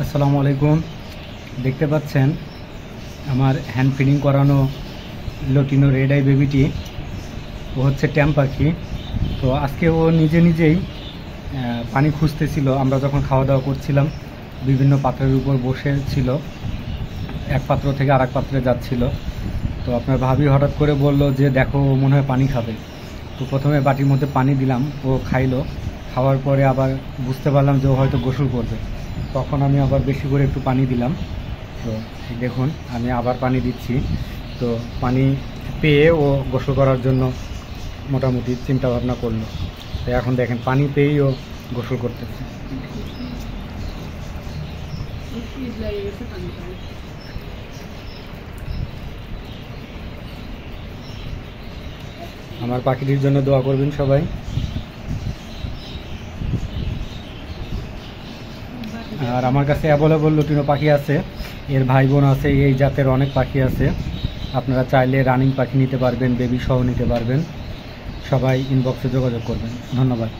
আসসালামু আলাইকুম। দেখতে পাচ্ছেন আমার হ্যান্ড ফিডিং করানো লটিনো রেড আই বেবিটি। ও হচ্ছে ট্যাম পাখি। তো আজকে ও নিজেই পানি খুঁজতেছিল। আমরা যখন খাওয়া দাওয়া করছিলাম বিভিন্ন পাত্রের উপর বসে ছিল, এক পাত্র থেকে আরেক পাত্রে যাচ্ছিল। তো আপনার ভাবি হঠাৎ করে বলল যে দেখো, ও মনে হয় পানি খাবে। তো প্রথমে বাটির মধ্যে পানি দিলাম, ও খাইলো। খাওয়ার পরে আবার বুঝতে পারলাম যে ও হয়তো গোসল করবে। তখন আমি আবার বেশি করে একটু পানি দিলাম। তো দেখুন, আমি আবার পানি দিচ্ছি। তো পানি পেয়ে ও গোসল করার জন্য মোটামুটি চিন্তা ভাবনা করলো। তো এখন দেখেন, পানি পেয়েই ও গোসল করতেছে। আমার পাখিটির জন্য দোয়া করবেন সবাই। আর আমার কাছে অ্যাভেলেবল লুটিনো পাখি আছে, এর ভাই বোন আছে, এই জাতের অনেক পাখি আছে। আপনারা চাইলে রানিং পাখি নিতে পারবেন, বেবি সহ নিতে পারবেন। সবাই ইনবক্সে যোগাযোগ করবেন। ধন্যবাদ।